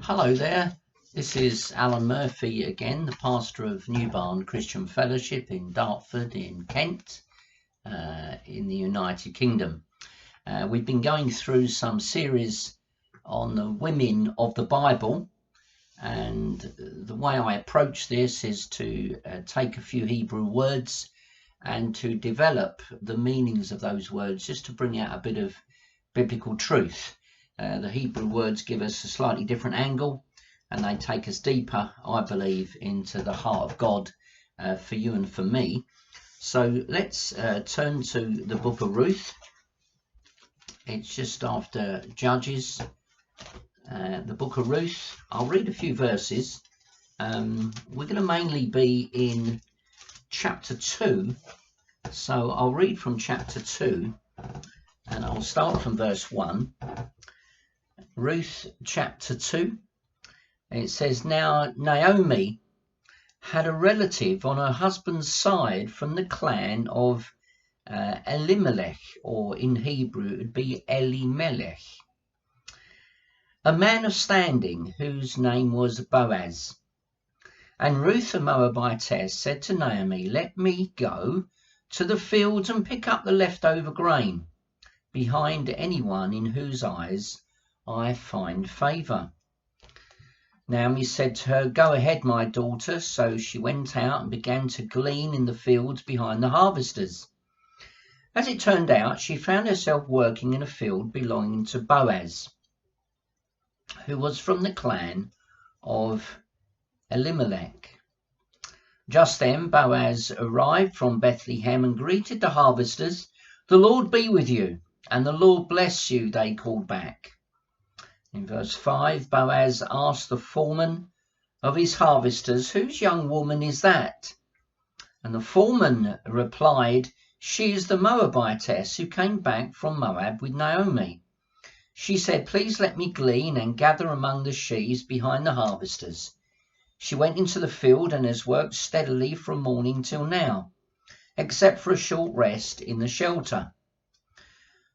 Hello there, this is Alan Murphy again, the pastor of New Barn Christian Fellowship in Dartford in Kent, in the United Kingdom. We've been going through some series on the women of the Bible, and the way I approach this is to take a few Hebrew words and to develop the meanings of those words, just to bring out a bit of biblical truth. The Hebrew words give us a slightly different angle, and they take us deeper, I believe, into the heart of God for you and for me. So let's turn to the book of Ruth. It's just after Judges, the book of Ruth. I'll read a few verses. We're going to mainly be in chapter 2. So I'll read from chapter 2, and I'll start from verse 1. Ruth chapter 2, it says, "Now Naomi had a relative on her husband's side from the clan of Elimelech, or in Hebrew it would be Elimelech, a man of standing whose name was Boaz. And Ruth the Moabitess said to Naomi, 'Let me go to the fields and pick up the leftover grain behind anyone in whose eyes I find favour.' Naomi said to her, 'Go ahead, my daughter.' So she went out and began to glean in the fields behind the harvesters. As it turned out, she found herself working in a field belonging to Boaz, who was from the clan of Elimelech. Just then Boaz arrived from Bethlehem and greeted the harvesters. 'The Lord be with you, and the Lord bless you,' they called back. In verse 5, Boaz asked the foreman of his harvesters, 'Whose young woman is that?' And the foreman replied, 'She is the Moabitess who came back from Moab with Naomi. She said, "Please let me glean and gather among the sheaves behind the harvesters." She went into the field and has worked steadily from morning till now, except for a short rest in the shelter.'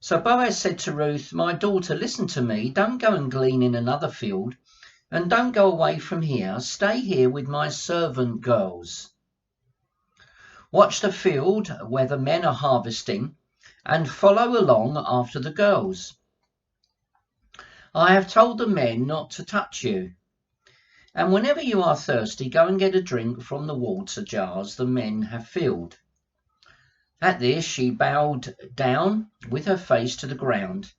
So Boaz said to Ruth, 'My daughter, listen to me. Don't go and glean in another field, and don't go away from here. Stay here with my servant girls. Watch the field where the men are harvesting, and follow along after the girls. I have told the men not to touch you. And whenever you are thirsty, go and get a drink from the water jars the men have filled.' At this she bowed down with her face to the ground.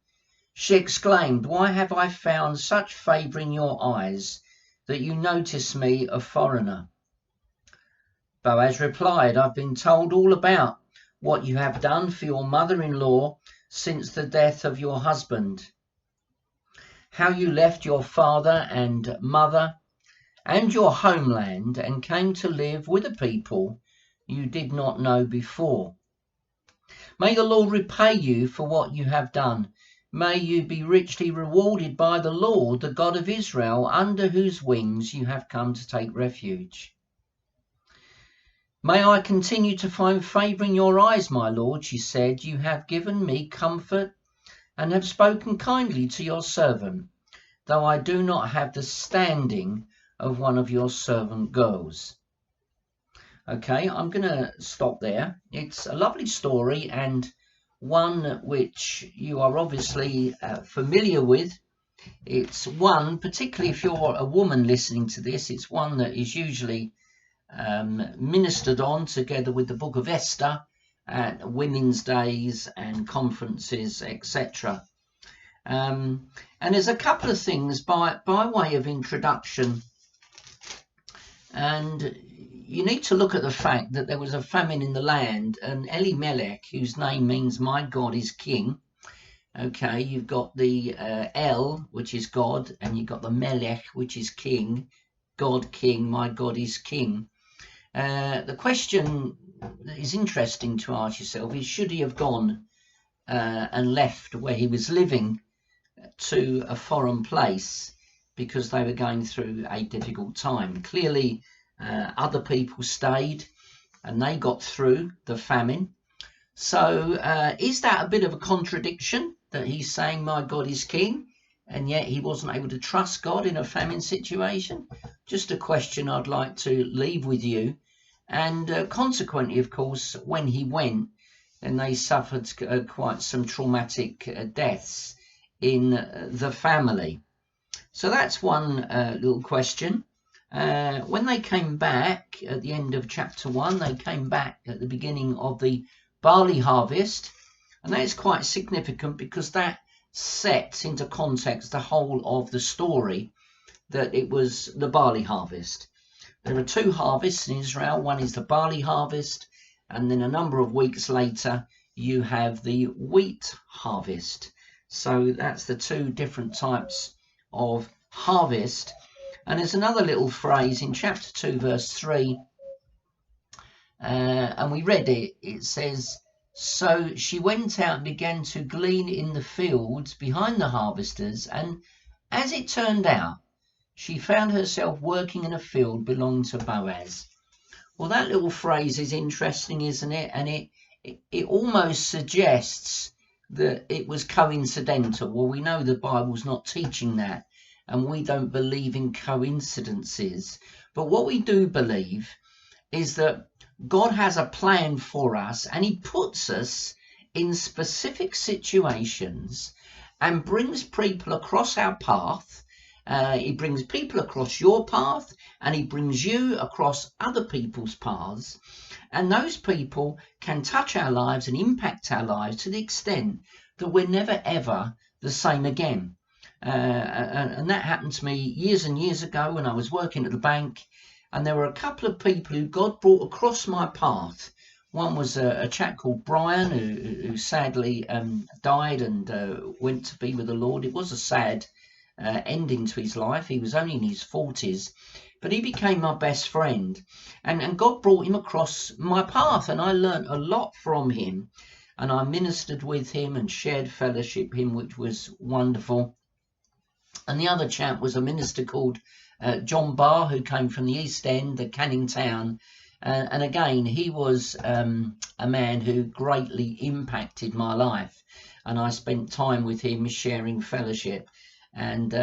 She exclaimed, 'Why have I found such favour in your eyes that you notice me a foreigner?' Boaz replied, 'I've been told all about what you have done for your mother-in-law since the death of your husband, how you left your father and mother and your homeland and came to live with a people you did not know before. May the Lord repay you for what you have done. May you be richly rewarded by the Lord, the God of Israel, under whose wings you have come to take refuge. May I continue to find favour in your eyes, my Lord,' she said. 'You have given me comfort and have spoken kindly to your servant, though I do not have the standing of one of your servant girls.'" Okay, I'm going to stop there. It's a lovely story, and one which you are obviously familiar with. It's one, particularly if you're a woman listening to this, it's one that is usually ministered on together with the book of Esther at women's days and conferences, etc. And there's a couple of things by way of introduction. And you need to look at the fact that there was a famine in the land, and Elimelech, whose name means "my God is king." Okay, you've got the El, which is God, and you've got the Melech, which is king. God king, my God is king. The question that is interesting to ask yourself is, should he have gone and left where he was living to a foreign place because they were going through a difficult time? Clearly, other people stayed and they got through the famine. So is that a bit of a contradiction, that he's saying, "My God is king"? and yet he wasn't able to trust God in a famine situation? Just a question I'd like to leave with you. And consequently, of course, when he went, then they suffered quite some traumatic deaths in the family. So that's one little question. When they came back at the end of chapter 1, they came back at the beginning of the barley harvest. And that is quite significant because that sets into context the whole of the story, that it was the barley harvest. There are two harvests in Israel. One is the barley harvest, and then a number of weeks later you have the wheat harvest. So that's the two different types of harvest. And there's another little phrase in chapter 2 verse 3, and we read it. It says, "So she went out and began to glean in the fields behind the harvesters, and as it turned out, she found herself working in a field belonging to Boaz." Well, that little phrase is interesting, isn't it? And it almost suggests that it was coincidental. Well, we know the Bible's not teaching that, and we don't believe in coincidences. But what we do believe is that God has a plan for us, and he puts us in specific situations and brings people across our path. He brings people across your path, and he brings you across other people's paths. And those people can touch our lives and impact our lives to the extent that we're never, ever the same again. And that happened to me years and years ago when I was working at the bank. And there were a couple of people who God brought across my path. One was a chap called Brian, who sadly died and went to be with the Lord. It was a sad ending to his life. He was only in his 40s, but he became my best friend. And God brought him across my path, and I learned a lot from him. And I ministered with him and shared fellowship with him, which was wonderful. And the other chap was a minister called John Barr, who came from the East End, the Canning Town. And again, he was a man who greatly impacted my life. And I spent time with him sharing fellowship. And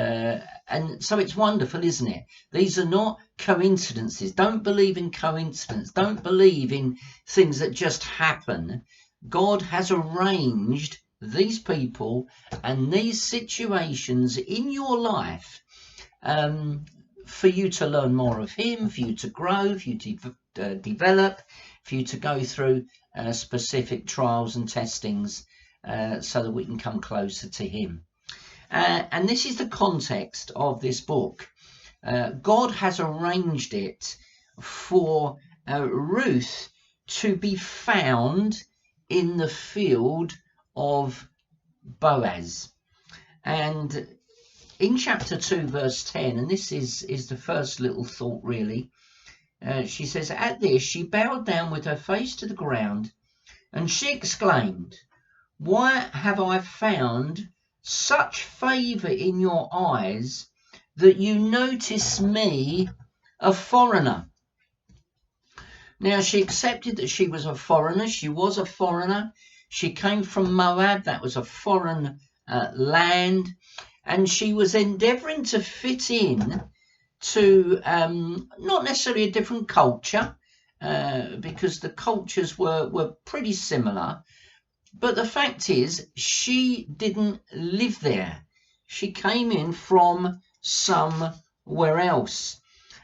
so it's wonderful, isn't it? These are not coincidences. Don't believe in coincidence. Don't believe in things that just happen. God has arranged these people and these situations in your life for you to learn more of him, for you to grow, for you to develop, for you to go through specific trials and testings so that we can come closer to him. And this is the context of this book. God has arranged it for Ruth to be found in the field of Boaz. And in chapter 2 verse 10, and this is the first little thought really, she says, "At this she bowed down with her face to the ground, and she exclaimed, 'Why have I found such favour in your eyes that you notice me, a foreigner?'" Now, she accepted that she was a foreigner. She was a foreigner. She came from Moab. That was a foreign land. And she was endeavouring to fit in to not necessarily a different culture, because the cultures were pretty similar. But the fact is, she didn't live there. She came in from somewhere else.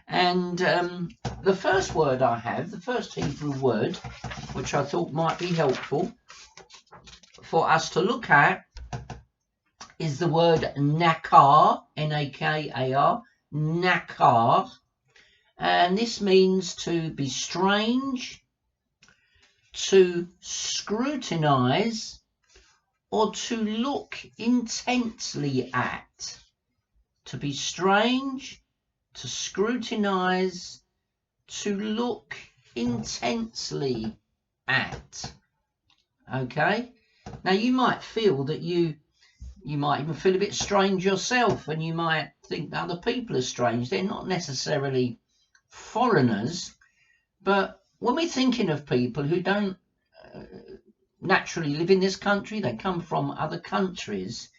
And the first word I have, the first Hebrew word, which I thought might be helpful for us to look at, is the word nakar, N-A-K-A-R, nakar. And this means to be strange, to scrutinize, or to look intensely at. To be strange, to scrutinize, to look intensely at. Okay? Now you might feel that you might even feel a bit strange yourself, and you might think other people are strange. They're not necessarily foreigners, but when we're thinking of people who don't naturally live in this country, they come from other countries,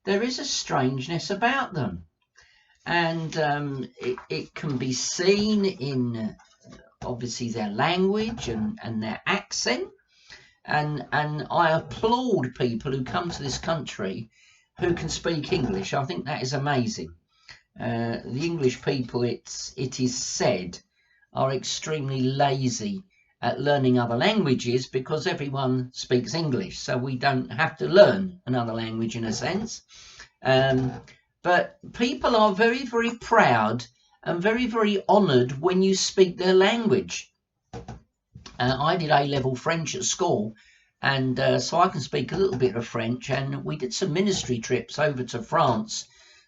there is a strangeness about them. And it can be seen in obviously their language and their accent. And I applaud people who come to this country who can speak English. I think that is amazing. The English people, it is said, are extremely lazy at learning other languages because everyone speaks English, so we don't have to learn another language in a sense. But people are very, very proud and very, very honoured when you speak their language. I did A-level French at school, and so I can speak a little bit of French, and we did some ministry trips over to France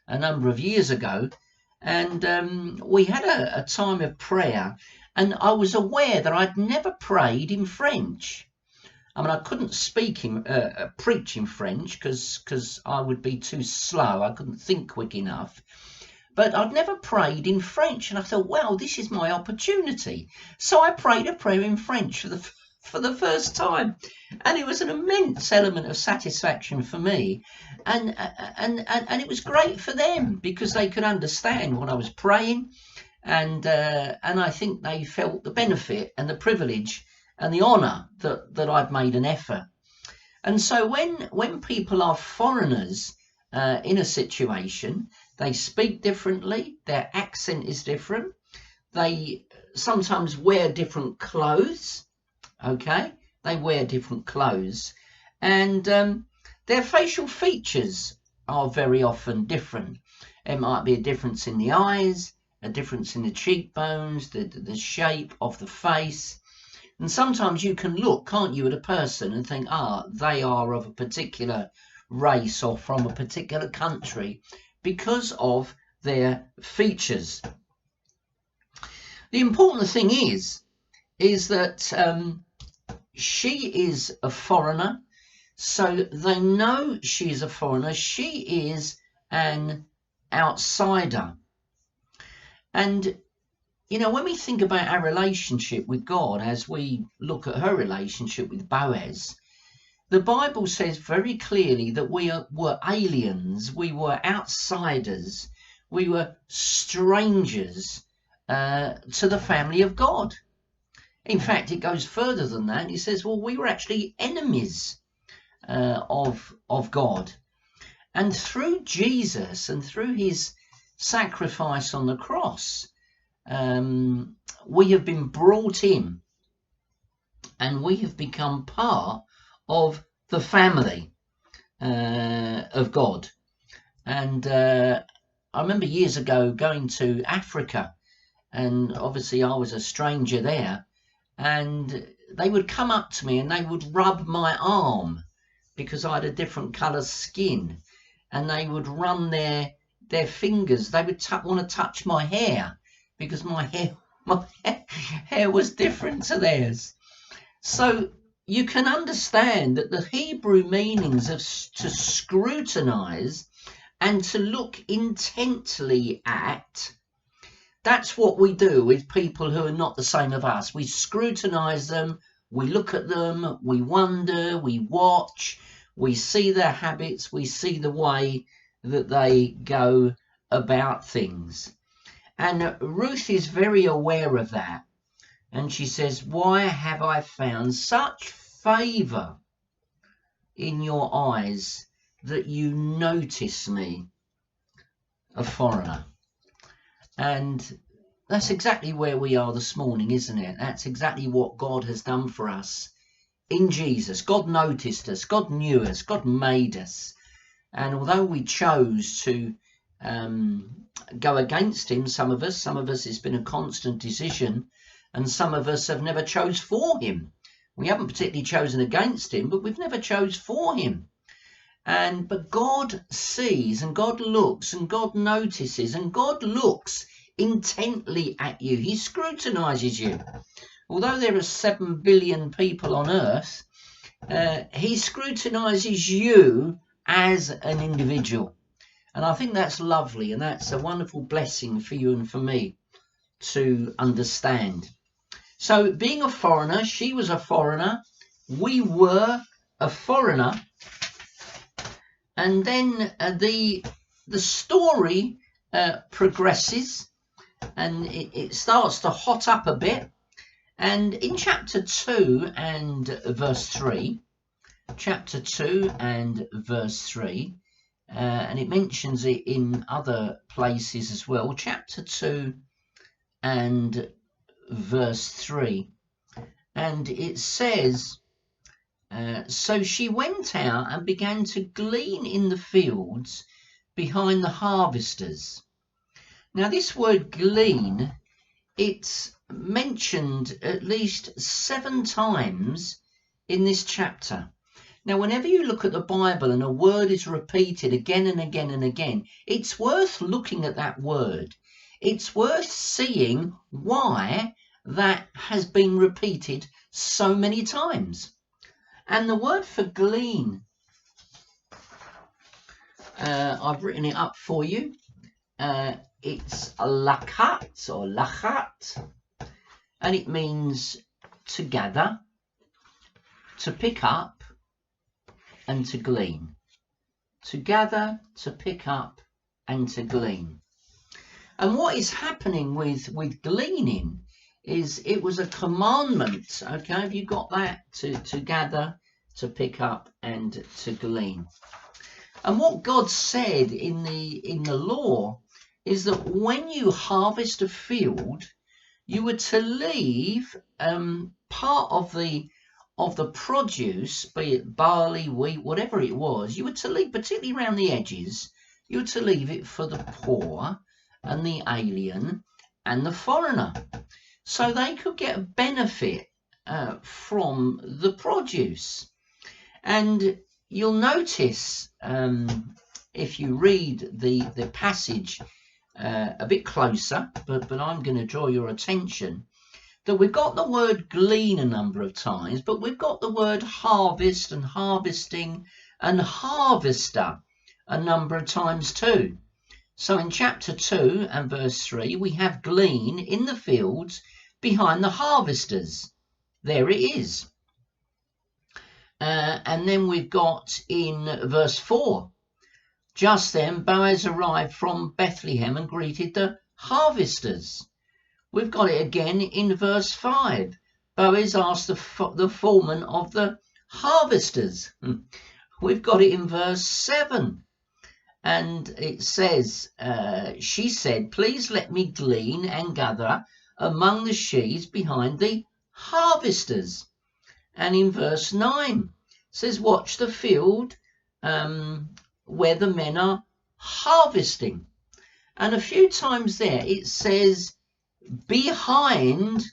a number of years ago, and we had a time of prayer, and I was aware that I'd never prayed in French. I mean, I couldn't preach in French because I would be too slow. I couldn't think quick enough. But I'd never prayed in French, and I thought, well, this is my opportunity. So I prayed a prayer in French for the first time, and it was an immense element of satisfaction for me, and it was great for them because they could understand what I was praying, and I think they felt the benefit and the privilege and the honour that I'd made an effort. And so when people are foreigners in a situation, they speak differently, their accent is different, they sometimes wear different clothes, okay? They wear different clothes, and their facial features are very often different. It might be a difference in the eyes, a difference in the cheekbones, the shape of the face. And sometimes you can look, can't you, at a person and think, they are of a particular race or from a particular country because of their features. The important thing is that she is a foreigner, so they know she's a foreigner. She is an outsider. And you know, when we think about our relationship with God, as we look at her relationship with Boaz, the Bible says very clearly that we were aliens, we were outsiders, we were strangers to the family of God. In fact, it goes further than that. He says, well, we were actually enemies of God. And through Jesus and through his sacrifice on the cross, we have been brought in and we have become part of the family of God. And I remember years ago going to Africa, and obviously I was a stranger there, and they would come up to me and they would rub my arm because I had a different colour skin, and they would run their fingers. They would want to touch my hair because my hair was different to theirs. So you can understand that the Hebrew meanings of to scrutinize and to look intently at, that's what we do with people who are not the same as us. We scrutinize them, we look at them, we wonder, we watch, we see their habits, we see the way that they go about things. And Ruth is very aware of that. And she says, why have I found such favour in your eyes that you notice me, a foreigner? And that's exactly where we are this morning, isn't it? That's exactly what God has done for us in Jesus. God noticed us, God knew us, God made us. And although we chose to go against him, some of us it's been a constant decision, and some of us have never chose for him. We haven't particularly chosen against him, but we've never chose for him. But God sees, and God looks, and God notices, and God looks intently at you. He scrutinizes you. Although there are 7 billion people on earth, he scrutinizes you as an individual. And I think that's lovely, and that's a wonderful blessing for you and for me to understand. So being a foreigner, she was a foreigner, we were a foreigner, And then the story progresses, and it starts to hot up a bit. And in chapter 2 and verse 3, chapter 2 and verse 3, and it mentions it in other places as well, chapter 2 and verse 3, and it says, so she went out and began to glean in the fields behind the harvesters. Now this word glean, it's mentioned at least 7 times in this chapter. Now, whenever you look at the Bible and a word is repeated again and again and again, it's worth looking at that word. It's worth seeing why that has been repeated so many times. And the word for glean, I've written it up for you. It's lakat or lachat, and it means to gather, to pick up, and to glean. To gather, to pick up, and to glean. And what is happening with gleaning is it was a commandment. Okay, have you got that? To gather, to pick up, and to glean. And what God said in the law is that when you harvest a field, you were to leave part of the produce, be it barley, wheat, whatever it was, you were to leave, particularly around the edges, you were to leave it for the poor and the alien and the foreigner, so they could get a benefit from the produce. And you'll notice, if you read the passage a bit closer, but I'm going to draw your attention, that we've got the word glean a number of times, but we've got the word harvest and harvesting and harvester a number of times too. So in chapter 2 and verse 3, we have glean in the fields behind the harvesters. There it is. And then we've got in verse 4, just then Boaz arrived from Bethlehem and greeted the harvesters. We've got it again in verse 5. Boaz asked the foreman of the harvesters. We've got it in verse 7. And it says, she said, please let me glean and gather among the sheaves behind the harvesters. And in verse 9, it says, watch the field where the men are harvesting. And a few times there it says, behind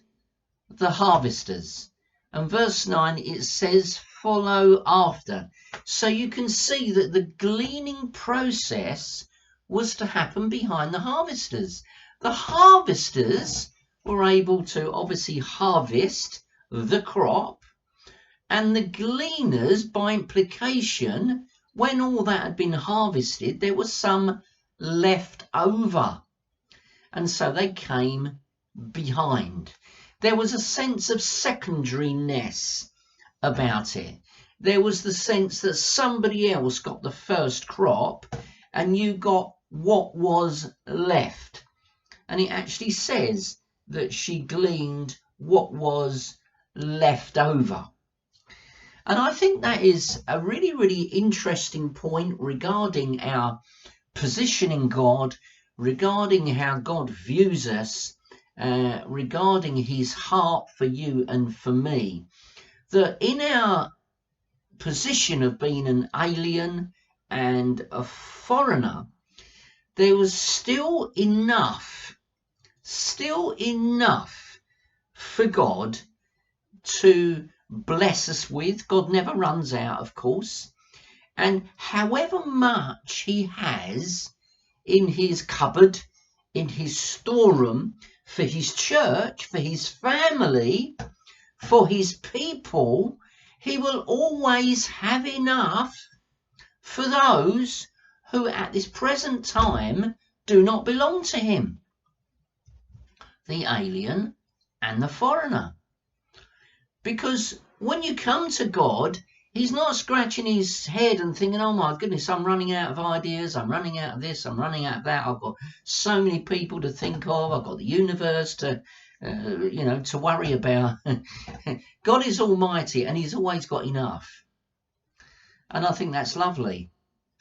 the harvesters, and verse 9 it says follow after. So you can see that the gleaning process was to happen behind the harvesters. The harvesters were able to obviously harvest the crop, and the gleaners, by implication, when all that had been harvested, there was some left over, and so they came behind. There was a sense of secondariness about it. There was the sense that somebody else got the first crop and you got what was left. And it actually says that she gleaned what was left over. And I think that is a really, really interesting point regarding our position in God, regarding how God views us, regarding his heart for you and for me, that in our position of being an alien and a foreigner, there was still enough for God to bless us with. God never runs out, of course, and however much he has in his cupboard, in his storeroom, for his church, for his family, for his people, he will always have enough for those who at this present time do not belong to him, the alien and the foreigner. Because when you come to God, He's not scratching his head and thinking, oh my goodness, I'm running out of ideas, I'm running out of this, I'm running out of that, I've got so many people to think of, I've got the universe to, to worry about. God is almighty and he's always got enough. And I think that's lovely.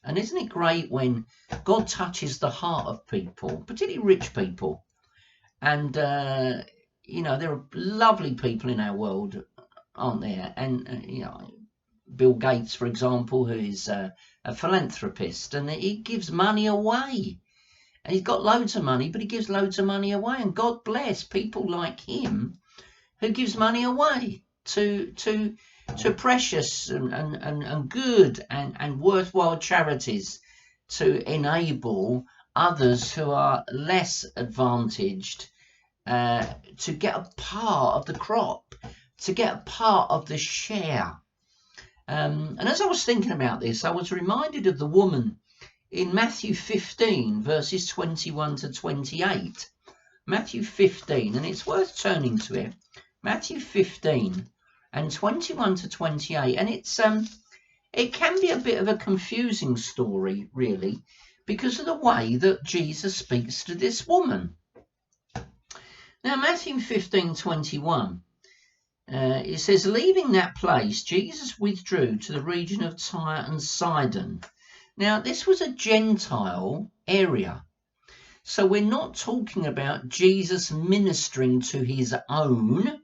And isn't it great when God touches the heart of people, particularly rich people? And, there are lovely people in our world, aren't there? And, Bill Gates, for example, who is a philanthropist, and he gives money away. And he's got loads of money, but he gives loads of money away. And God bless people like him who gives money away to precious and good and worthwhile charities to enable others who are less advantaged to get a part of the crop, to get a part of the share. And as I was thinking about this, I was reminded of the woman in Matthew 15, verses 21 to 28. Matthew 15, and it's worth turning to it. Matthew 15 and 21 to 28. And it can be a bit of a confusing story, really, because of the way that Jesus speaks to this woman. Now, Matthew 15, 21. It says, leaving that place, Jesus withdrew to the region of Tyre and Sidon. Now, this was a Gentile area. So we're not talking about Jesus ministering to his own.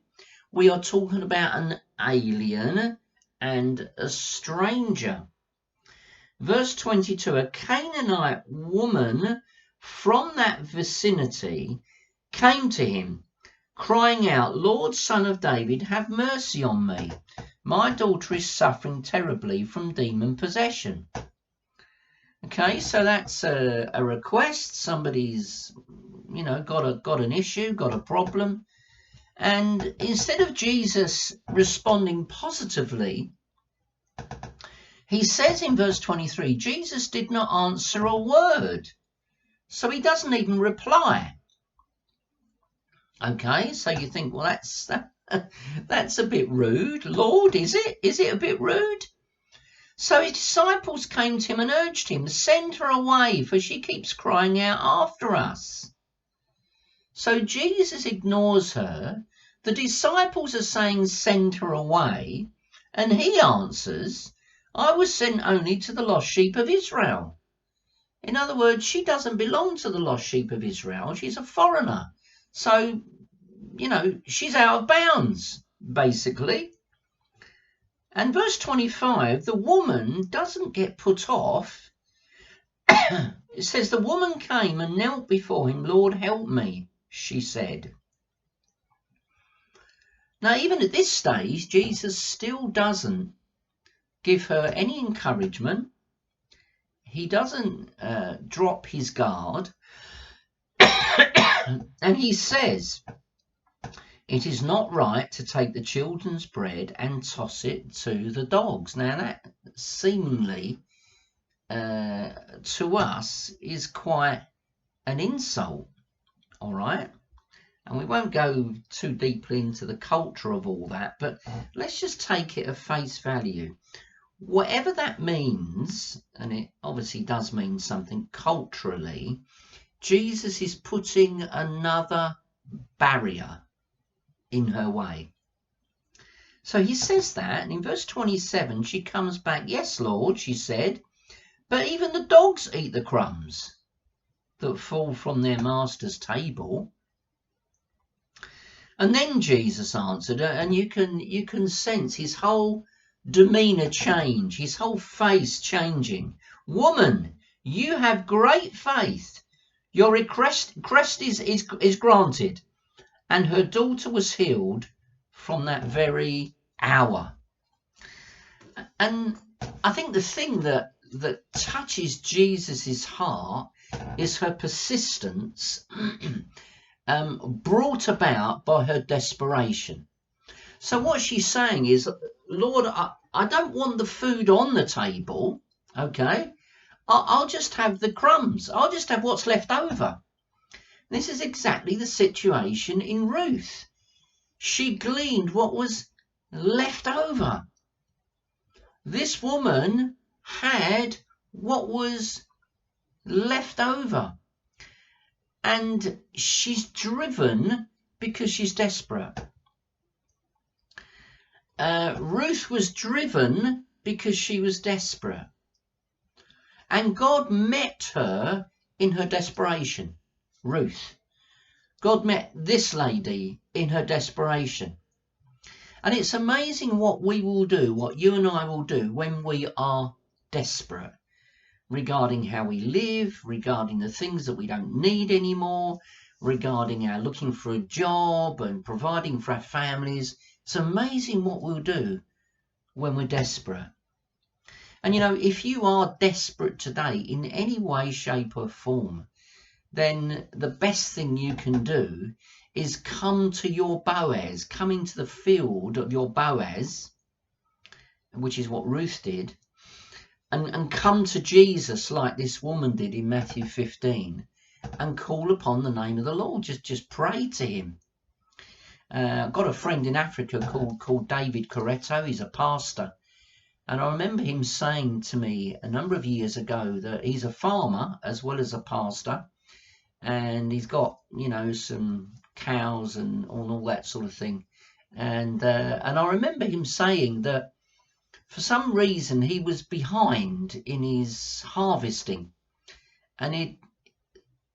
We are talking about an alien and a stranger. Verse 22, a Canaanite woman from that vicinity came to him, crying out, Lord, Son of David, have mercy on me. My daughter is suffering terribly from demon possession. Okay, so that's a request. Somebody's, got an issue, got a problem. And instead of Jesus responding positively, he says in verse 23, Jesus did not answer a word. So he doesn't even reply. Okay, so you think, well, that's a bit rude. Lord, is it? Is it a bit rude? So his disciples came to him and urged him, send her away, for she keeps crying out after us. So Jesus ignores her. The disciples are saying, send her away. And he answers, I was sent only to the lost sheep of Israel. In other words, she doesn't belong to the lost sheep of Israel. She's a foreigner. So, she's out of bounds, basically. And verse 25, the woman doesn't get put off. It says, the woman came and knelt before him. Lord, help me, she said. Now, even at this stage, Jesus still doesn't give her any encouragement. He doesn't drop his guard. And he says, it is not right to take the children's bread and toss it to the dogs. Now, that seemingly to us is quite an insult, all right? And we won't go too deeply into the culture of all that, but let's just take it at face value. Whatever that means, and it obviously does mean something culturally, Jesus is putting another barrier in her way. So he says that, and in verse 27, she comes back, yes, Lord, she said, but even the dogs eat the crumbs that fall from their master's table. And then Jesus answered her, and you can sense his whole demeanor change, his whole face changing. Woman, you have great faith. Your request is granted. And her daughter was healed from that very hour. And I think the thing that touches Jesus's heart is her persistence, brought about by her desperation. So what she's saying is, Lord, I don't want the food on the table, okay? I'll just have the crumbs. I'll just have what's left over. This is exactly the situation in Ruth. She gleaned what was left over. this woman had what was left over, and she's driven because she's desperate. Ruth was driven because she was desperate, and God met her in her desperation. Ruth, God met this lady in her desperation. And it's amazing what we will do, what you and I will do when we are desperate regarding how we live, regarding the things that we don't need anymore, regarding our looking for a job and providing for our families. It's amazing what we'll do when we're desperate. And you know, if you are desperate today in any way, shape or form, then the best thing you can do is come to your Boaz, come into the field of your Boaz, which is what Ruth did, and come to Jesus like this woman did in Matthew 15 and call upon the name of the Lord. Just pray to him. I've got a friend in Africa called David Coretto. He's a pastor. And I remember him saying to me a number of years ago that he's a farmer as well as a pastor. And he's got, you know, some cows and all that sort of thing. And I remember him saying that for some reason he was behind in his harvesting. And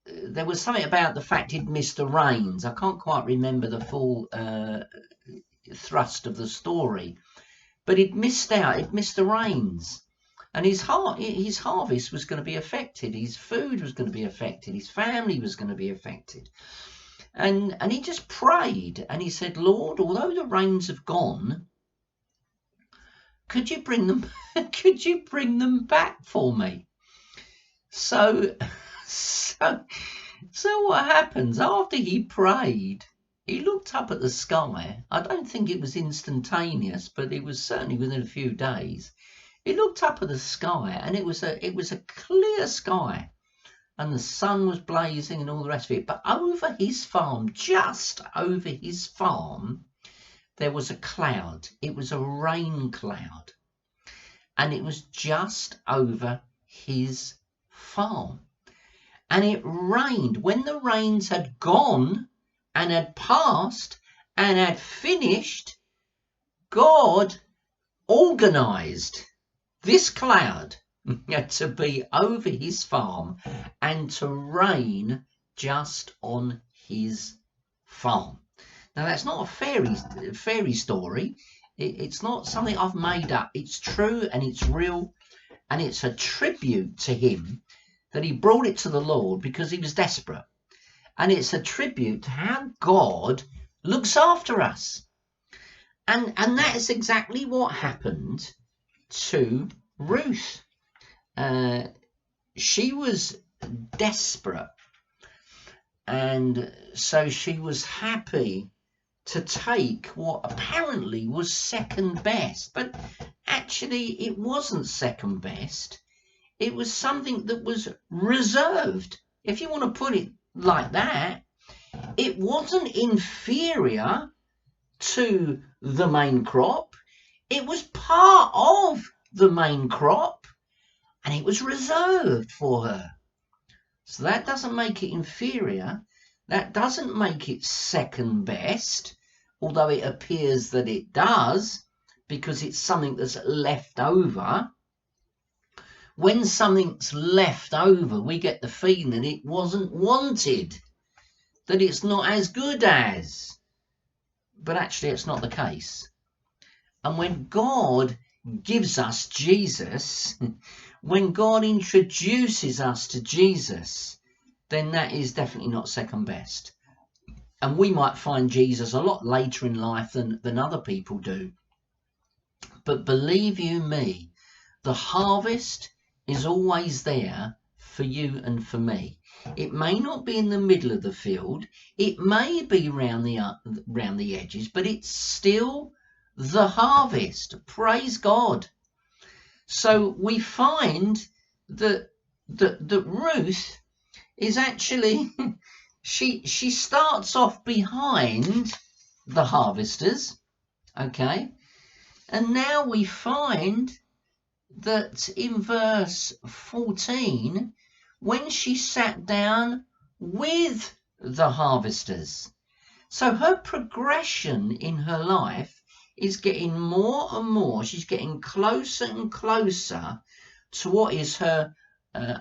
there was something about the fact he'd missed the rains. I can't quite remember the full thrust of the story. But he'd missed out, he'd missed the rains. And his harvest was going to be affected. His food was going to be affected. His family was going to be affected. And he just prayed. And he said, Lord, although the rains have gone, could you bring them back for me? So what happens? After he prayed, he looked up at the sky. I don't think it was instantaneous, but it was certainly within a few days. He looked up at the sky, and it was a clear sky, and the sun was blazing and all the rest of it. But over his farm, just over his farm, there was a cloud. It was a rain cloud, and it was just over his farm. And it rained. When the rains had gone and had passed and had finished, God organized this cloud to be over his farm and to rain just on his farm. Now, that's not a fairy story. It's not something I've made up. It's true and it's real, and it's a tribute to him that he brought it to the Lord because he was desperate. And it's a tribute to how God looks after us. And that is exactly what happened to Ruth. She was desperate, and so she was happy to take what apparently was second best, but actually it wasn't second best. It was something that was reserved, if you want to put it like that. It wasn't inferior to the main crop. It was part of the main crop, and it was reserved for her. So that doesn't make it inferior. That doesn't make it second best, although it appears that it does, because it's something that's left over. When something's left over, we get the feeling that it wasn't wanted, that it's not as good as. But actually, it's not the case. And when God gives us Jesus, when God introduces us to Jesus, then that is definitely not second best. And we might find Jesus a lot later in life than other people do. But believe you me, the harvest is always there for you and for me. It may not be in the middle of the field. It may be round the edges, but it's still the harvest. Praise God. So we find that Ruth is actually, she starts off behind the harvesters, okay? And now we find that in verse 14, when she sat down with the harvesters. So her progression in her life is getting more and more. She's getting closer and closer to what is her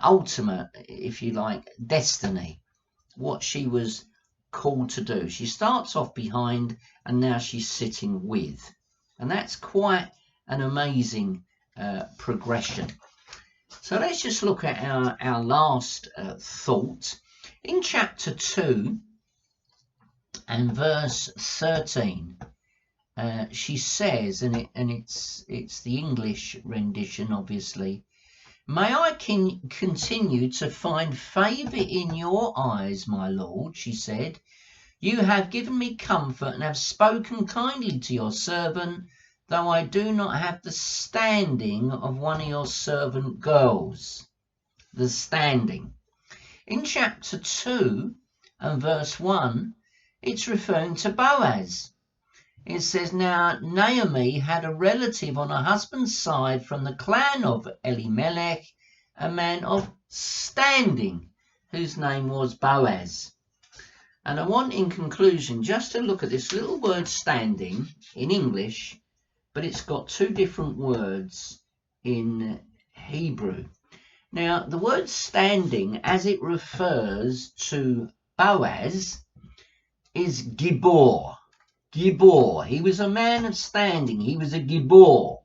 ultimate, if you like, destiny, what she was called to do. She starts off behind and now she's sitting with. And that's quite an amazing progression. So let's just look at our last thought. In chapter 2 and verse 13, she says, and it's the English rendition, obviously, "May I continue to find favour in your eyes, my Lord," she said. "You have given me comfort and have spoken kindly to your servant, though I do not have the standing of one of your servant girls." The standing. In chapter 2 and verse 1, it's referring to Boaz. It says, "Now Naomi had a relative on her husband's side from the clan of Elimelech, a man of standing, whose name was Boaz." And I want, in conclusion, just to look at this little word standing in English, but it's got two different words in Hebrew. Now, the word standing, as it refers to Boaz, is gibor. Gibor. He was a man of standing. He was a gibor.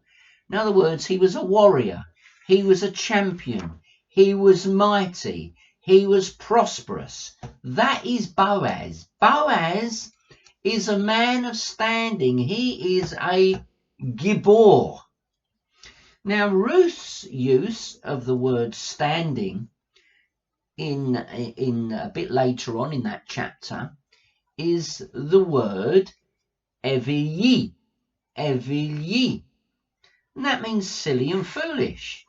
In other words, he was a warrior. He was a champion. He was mighty. He was prosperous. That is Boaz. Boaz is a man of standing. He is a gibor. Now, Ruth's use of the word standing in a bit later on in that chapter is the word evilyi, evilyi, and that means silly and foolish.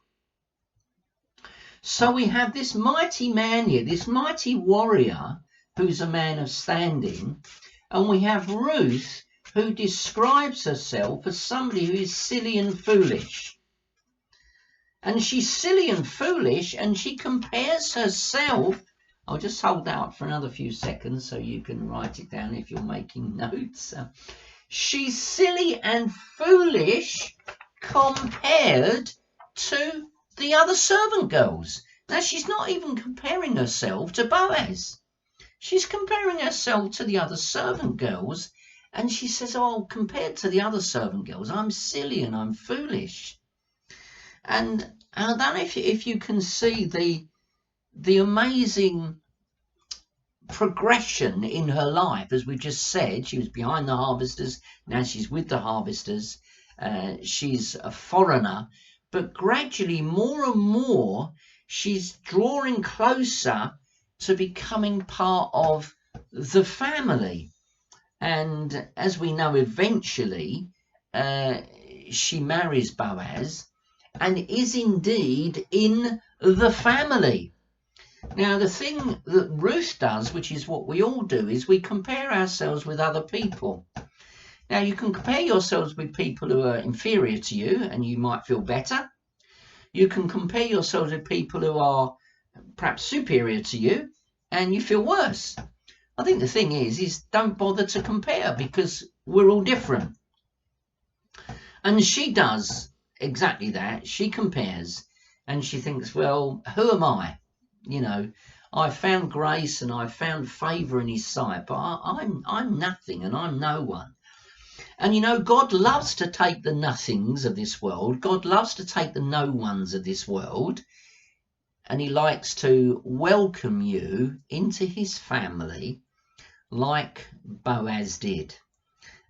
So we have this mighty man here, this mighty warrior who's a man of standing, and we have Ruth who describes herself as somebody who is silly and foolish. And she's silly and foolish, and she compares herself. I'll just hold out for another few seconds so you can write it down if you're making notes. She's silly and foolish compared to the other servant girls. Now, she's not even comparing herself to Boaz. She's comparing herself to the other servant girls, and she says, "Oh, compared to the other servant girls, I'm silly and I'm foolish." And I don't know if you can see the amazing progression in her life. As we just said, she was behind the harvesters, now she's with the harvesters. She's a foreigner, but gradually, more and more, she's drawing closer to becoming part of the family. And as we know, eventually she marries Boaz and is indeed in the family. Now, the thing that Ruth does, which is what we all do, is we compare ourselves with other people. Now, you can compare yourselves with people who are inferior to you, and you might feel better. You can compare yourselves with people who are perhaps superior to you, and you feel worse. I think the thing is don't bother to compare, because we're all different. And she does exactly that. She compares, and she thinks, well, who am I? You know, I found grace and I found favour in his sight, but I'm nothing and I'm no one. And you know, God loves to take the nothings of this world. God loves to take the no ones of this world, and he likes to welcome you into his family like Boaz did.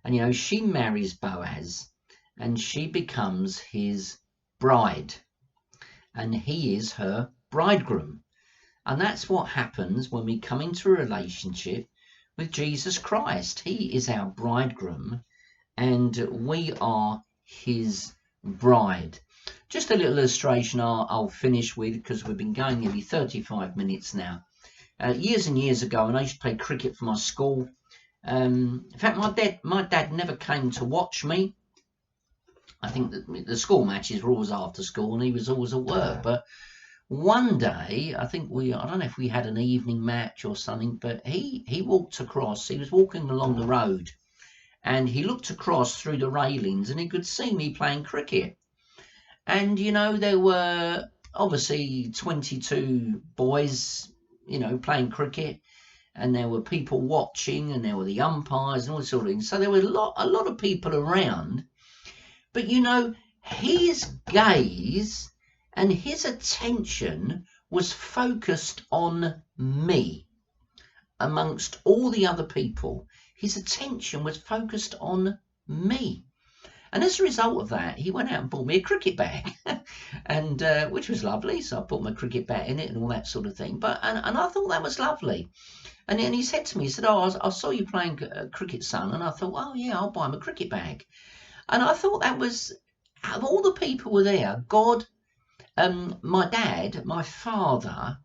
And you know, she marries Boaz and she becomes his bride, and he is her bridegroom. And that's what happens when we come into a relationship with Jesus Christ. He is our bridegroom and we are his bride. Just a little illustration I'll finish with, because we've been going nearly 35 minutes now. Years and years ago, and I used to play cricket for my school. In fact, my dad never came to watch me. I think that the school matches were always after school, and he was always at work. But one day, I don't know if we had an evening match or something, but he walked across. He was walking along the road, and he looked across through the railings, and he could see me playing cricket. And there were obviously 22 boys, playing cricket, and there were people watching, and there were the umpires and all this sort of things. So there was a lot of people around. But his gaze and his attention was focused on me amongst all the other people. His attention was focused on me. And as a result of that, he went out and bought me a cricket bag, and which was lovely. So I put my cricket bat in it and all that sort of thing. And I thought that was lovely. And then he said to me, he said, "Oh, I saw you playing cricket, son." And I thought, "Oh yeah, I'll buy him a cricket bag." And I thought that was, out of all the people who were there, God, my dad, my father,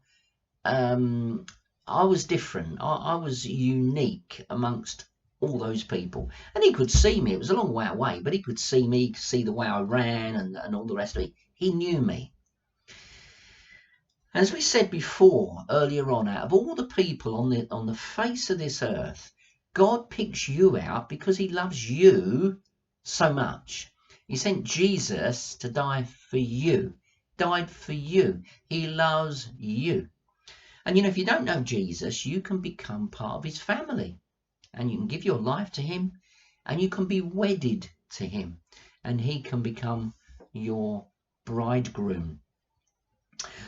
I was different. I was unique amongst all those people. And he could see me. It was a long way away, but he could see me, see the way I ran and all the rest of it. He knew me. As we said before, earlier on, out of all the people on the face of this earth, God picks you out because he loves you so much. He sent Jesus to die for you. Died for you. He loves you. And if you don't know Jesus, you can become part of his family, and you can give your life to him, and you can be wedded to him, and he can become your bridegroom.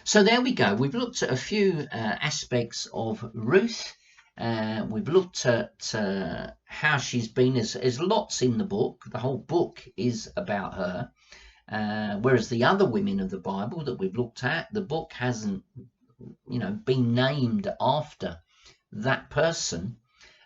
So there we go. We've looked at a few aspects of Ruth. We've looked at how she's been. There's lots in the book. The whole book is about her. Whereas the other women of the Bible that we've looked at, the book hasn't been named after that person.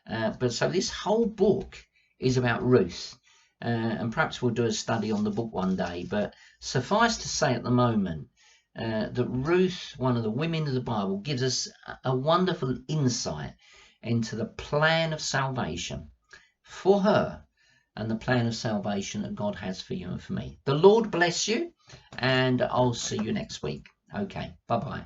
But so this whole book is about Ruth. And perhaps we'll do a study on the book one day. But suffice to say at the moment, that Ruth, one of the women of the Bible, gives us a wonderful insight into the plan of salvation for her and the plan of salvation that God has for you and for me. The Lord bless you, and I'll see you next week. Okay, bye-bye.